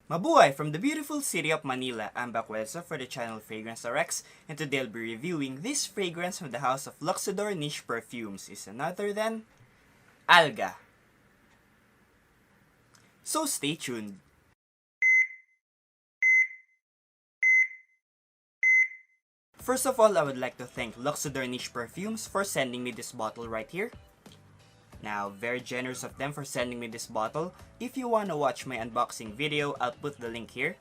Mabuhay from the beautiful city of Manila. I'm back with for the channel Fragrance RX, and today I'll be reviewing this fragrance from the house of Luxodor Niche Perfumes. Is none other than Alga. So stay tuned. First of all, I would like to thank Luxodor Niche Perfumes for sending me this bottle right here. Now, very generous of them for sending me this bottle. If you want to watch my unboxing video, I'll put the link here.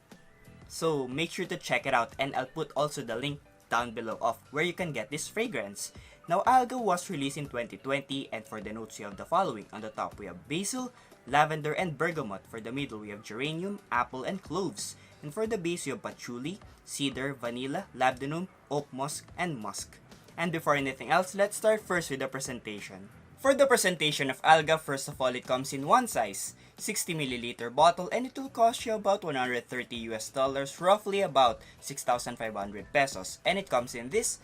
So make sure to check it out, and I'll put also the link down below of where you can get this fragrance. Now, Alga was released in 2020, and for the notes we have the following. On the top we have basil, lavender, and bergamot. For the middle we have geranium, apple, and cloves. And for the base we have patchouli, cedar, vanilla, labdanum, oak musk, and musk. And before anything else, let's start first with the presentation. For the presentation of Alga, first of all, it comes in one size, 60ml bottle, and it will cost you about $130 roughly about 6,500 pesos. And it comes in this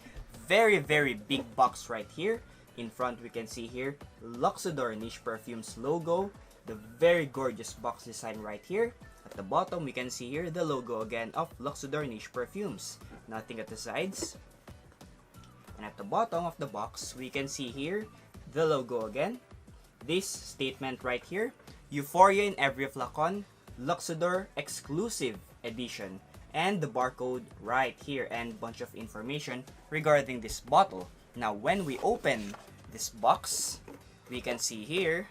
very big box right here. In front we can see here Luxodor Niche Perfumes logo, the very gorgeous box design right here. At the bottom we can see here the logo again of Luxodor Niche Perfumes. Nothing at the sides. And at the bottom of the box we can see here the logo again. This statement right here, Euphoria in every flacon, Luxodor exclusive edition. And the barcode right here and bunch of information regarding this bottle. Now when we open this box, we can see here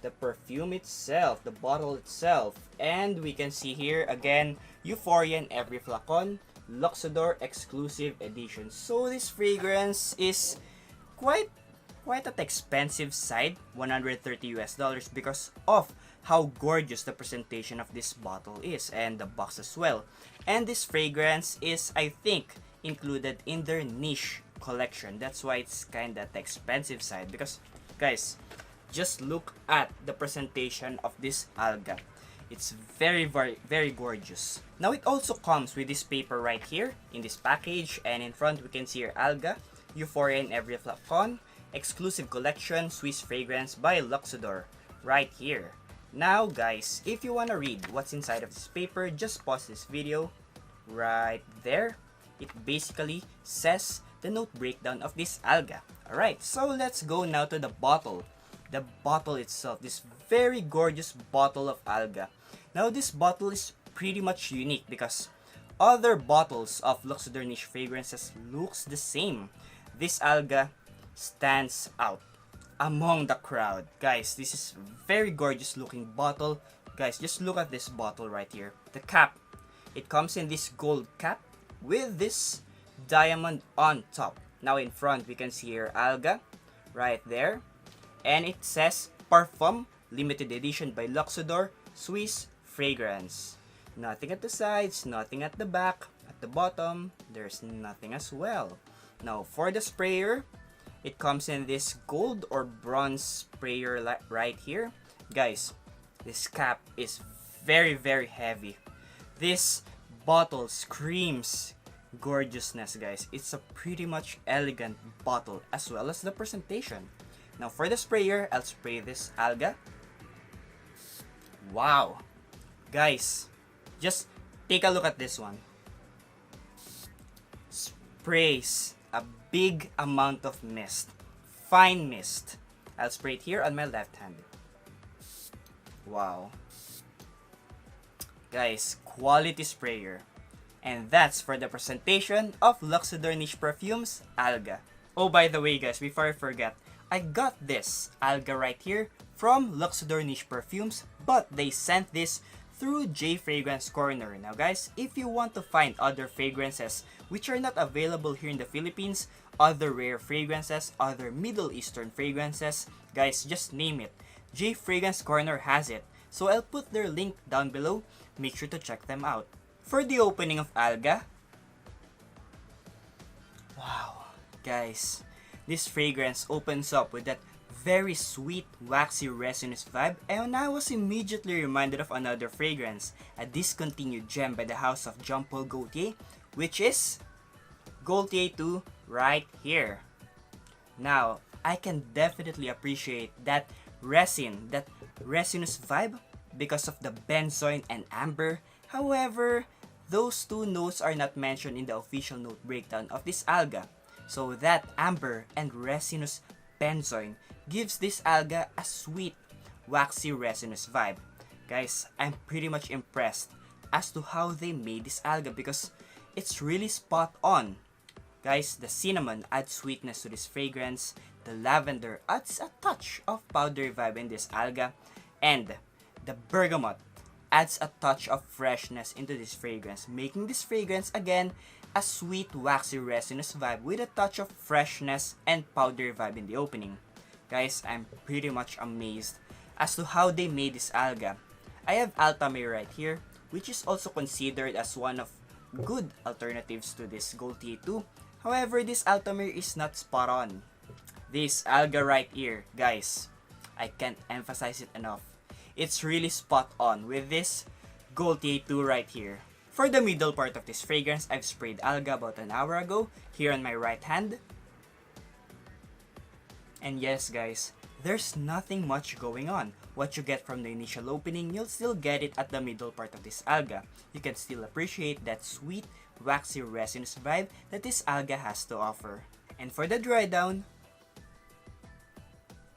the perfume itself, the bottle itself, and we can see here again Euphoria in every flacon, Luxodor exclusive edition. So this fragrance is quite at the expensive side, $130 because of how gorgeous the presentation of this bottle is and the box as well. And this fragrance is, I think, included in their niche collection. That's why it's kind of at the expensive side because, guys, just look at the presentation of this Alga. It's very gorgeous. Now it also comes with this paper right here in this package, and in front we can see here Alga, Euphoria in every flacon, exclusive collection, Swiss fragrance by Luxodor right here. Now guys, if you want to read what's inside of this paper, just pause this video right there. It basically says the note breakdown of this Alga. Alright, so let's go now to the bottle. The bottle itself, this very gorgeous bottle of Alga. Now this bottle is pretty much unique because other bottles of Luxodor Niche fragrances looks the same. This Alga stands out among the crowd. Guys, this is very gorgeous looking bottle. Guys, just look at this bottle right here. The cap, it comes in this gold cap with this diamond on top. Now in front we can see here Alga right there, and it says Parfum limited edition by Luxodor Swiss fragrance. Nothing at the sides, nothing at the back. At the bottom there's nothing as well. Now for the sprayer, it comes in this gold or bronze sprayer right here. Guys, this cap is very heavy. This bottle screams gorgeousness, guys. It's a pretty much elegant bottle as well as the presentation. Now for the sprayer, I'll spray this Alga. Wow. Guys, just take a look at this one. Sprays a big amount of mist, fine mist. I'll spray it here on my left hand. Wow. Guys, quality sprayer. And that's for the presentation of Luxodor Niche Perfumes Alga. Oh, by the way guys, before I forget, I got this Alga right here from Luxodor Niche Perfumes, but they sent this through J Fragrance Corner. Now guys, if you want to find other fragrances which are not available here in the Philippines, other rare fragrances, other Middle Eastern fragrances, guys, just name it. J Fragrance Corner has it. So I'll put their link down below. Make sure to check them out. For the opening of Alga, wow, guys, this fragrance opens up with that very sweet, waxy, resinous vibe, and I was immediately reminded of another fragrance, a discontinued gem by the house of Jean-Paul Gaultier, which is Gaultier 2 right here. Now, I can definitely appreciate that resin, that resinous vibe, because of the benzoin and amber. However, those two notes are not mentioned in the official note breakdown of this alga. So that amber and resinous benzoin gives this alga a sweet, waxy resinous vibe. Guys, I'm pretty much impressed as to how they made this alga because it's really spot on. Guys, the cinnamon adds sweetness to this fragrance, the lavender adds a touch of powdery vibe in this alga, and the bergamot adds a touch of freshness into this fragrance, making this fragrance again a sweet, waxy, resinous vibe with a touch of freshness and powdery vibe in the opening. Guys, I'm pretty much amazed as to how they made this alga. I have Altamir right here, which is also considered as one of good alternatives to this Gold TA2. However, this Altamir is not spot on. This alga right here, guys, I can't emphasize it enough. It's really spot on with this Gold TA2 right here. For the middle part of this fragrance, I've sprayed alga about an hour ago, here on my right hand. And yes guys, there's nothing much going on. What you get from the initial opening, you'll still get it at the middle part of this alga. You can still appreciate that sweet, waxy, resinous vibe that this alga has to offer. And for the dry down,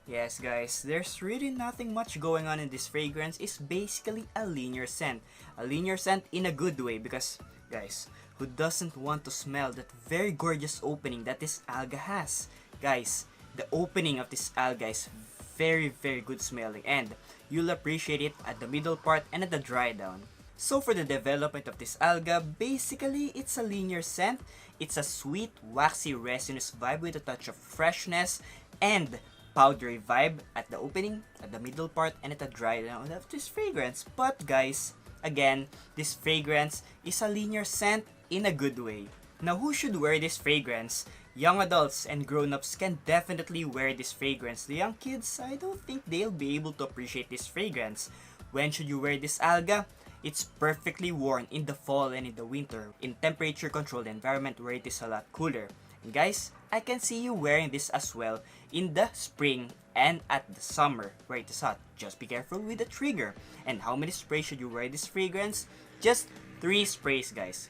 yes guys, there's really nothing much going on in this fragrance. It's basically a linear scent. A linear scent in a good way because, guys, who doesn't want to smell that very gorgeous opening that this alga has? Guys, the opening of this alga is very good smelling and you'll appreciate it at the middle part and at the dry down. So for the development of this alga, basically it's a linear scent. It's a sweet, waxy, resinous vibe with a touch of freshness and powdery vibe at the opening, at the middle part, and at the dry down of this fragrance. But guys, again, this fragrance is a linear scent in a good way. Now, who should wear this fragrance? Young adults and grown-ups can definitely wear this fragrance. The young kids, I don't think they'll be able to appreciate this fragrance. When should you wear this alga? It's perfectly worn in the fall and in the winter, in temperature-controlled environment where it is a lot cooler. And guys, I can see you wearing this as well in the spring and at the summer where it is hot. Just be careful with the trigger. And how many sprays should you wear this fragrance? Just 3 sprays guys.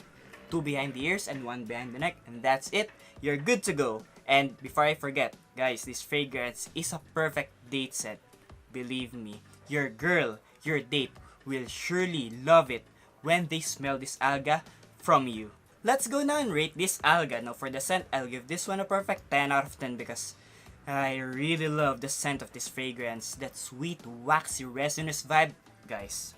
2 behind the ears and 1 behind the neck, and that's it. You're good to go. And before I forget, guys, this fragrance is a perfect date scent. Believe me, your girl, your date will surely love it when they smell this alga from you. Let's go now and rate this alga. Now for the scent, I'll give this one a perfect 10 out of 10 because I really love the scent of this fragrance. That sweet, waxy, resinous vibe, guys.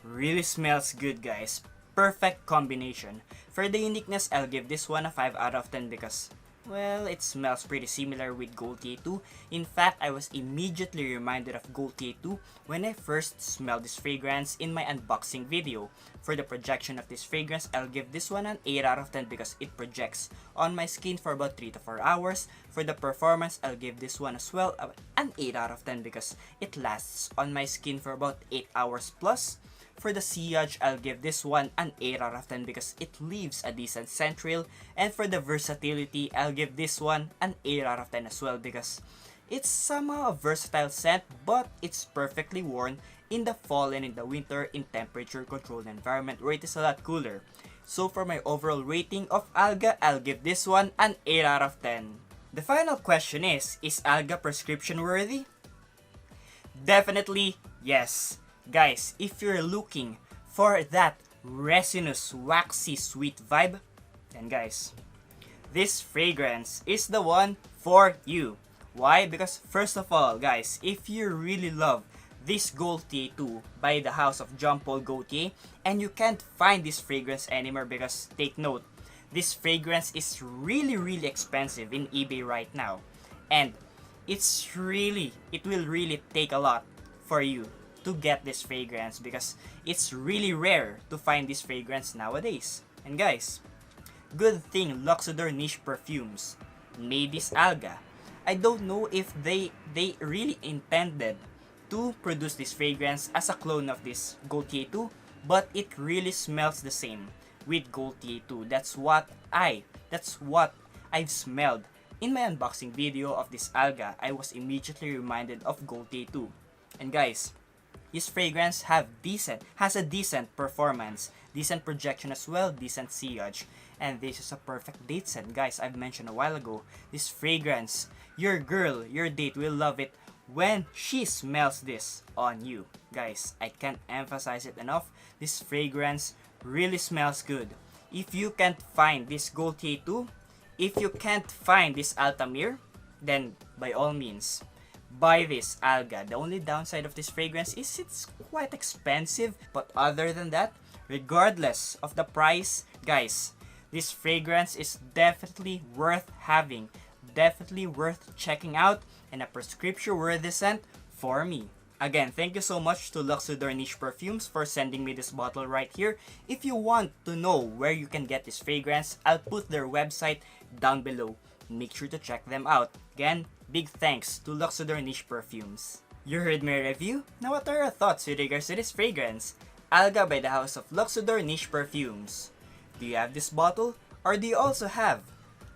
Really smells good, guys. Perfect combination. For the uniqueness, I'll give this one a 5 out of 10 because, well, it smells pretty similar with Gold TA2. In fact, I was immediately reminded of Gold TA2 when I first smelled this fragrance in my unboxing video. For the projection of this fragrance, I'll give this one an 8 out of 10 because it projects on my skin for about 3 to 4 hours. For the performance, I'll give this one as well an 8 out of 10 because it lasts on my skin for about 8 hours plus. For the sillage, I'll give this one an 8 out of 10 because it leaves a decent scent trail. And for the versatility, I'll give this one an 8 out of 10 as well because it's somehow a versatile scent but it's perfectly worn in the fall and in the winter in temperature controlled environment where it is a lot cooler. So for my overall rating of alga, I'll give this one an 8 out of 10. The final question is alga prescription worthy? Definitely yes. Guys, if you're looking for that resinous, waxy, sweet vibe, then guys, this fragrance is the one for you. Why? Because first of all, guys, if you really love this Gold TA2 by the house of Jean Paul Gaultier and you can't find this fragrance anymore because, take note, this fragrance is really expensive in eBay right now. And it will really take a lot for you to get this fragrance because it's really rare to find this fragrance nowadays. And guys, good thing Luxodor Niche Perfumes made this alga. I don't know if they really intended to produce this fragrance as a clone of this Gold TA2, but it really smells the same with Gold TA2. That's what I've smelled. In my unboxing video of this alga, I was immediately reminded of Gold TA2. And guys, This fragrance has a decent performance, decent projection as well, decent sillage. And this is a perfect date scent, guys. I've mentioned a while ago, this fragrance, your girl, your date will love it when she smells this on you. Guys, I can't emphasize it enough. This fragrance really smells good. If you can't find this Gaultier 2, if you can't find this Altamir, then by all means, buy this Alga. The only downside of this fragrance is it's quite expensive. But other than that, regardless of the price, guys, this fragrance is definitely worth having, definitely worth checking out, and a prescription-worthy scent for me. Again, thank you so much to Luxodor Niche Perfumes for sending me this bottle right here. If you want to know where you can get this fragrance, I'll put their website down below. Make sure to check them out. Again, big thanks to Luxodor Niche Perfumes. You heard my review? Now what are your thoughts with regards to this fragrance? Alga by the house of Luxodor Niche Perfumes. Do you have this bottle? Or do you also have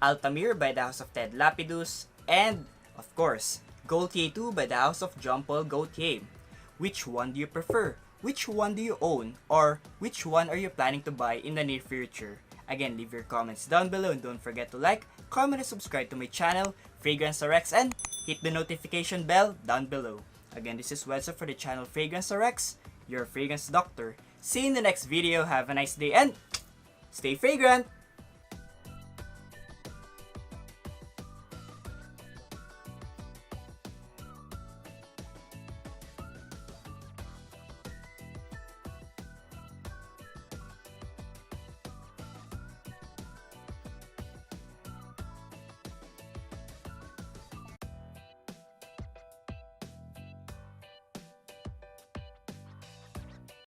Altamir by the house of Ted Lapidus? And, of course, Gaultier 2 by the house of Jean Paul Gaultier. Which one do you prefer? Which one do you own? Or which one are you planning to buy in the near future? Again, leave your comments down below and don't forget to like, comment, and subscribe to my channel, Fragrances RX, and hit the notification bell down below. Again, this is Wedson for the channel Fragrances RX, your fragrance doctor. See you in the next video. Have a nice day and stay fragrant!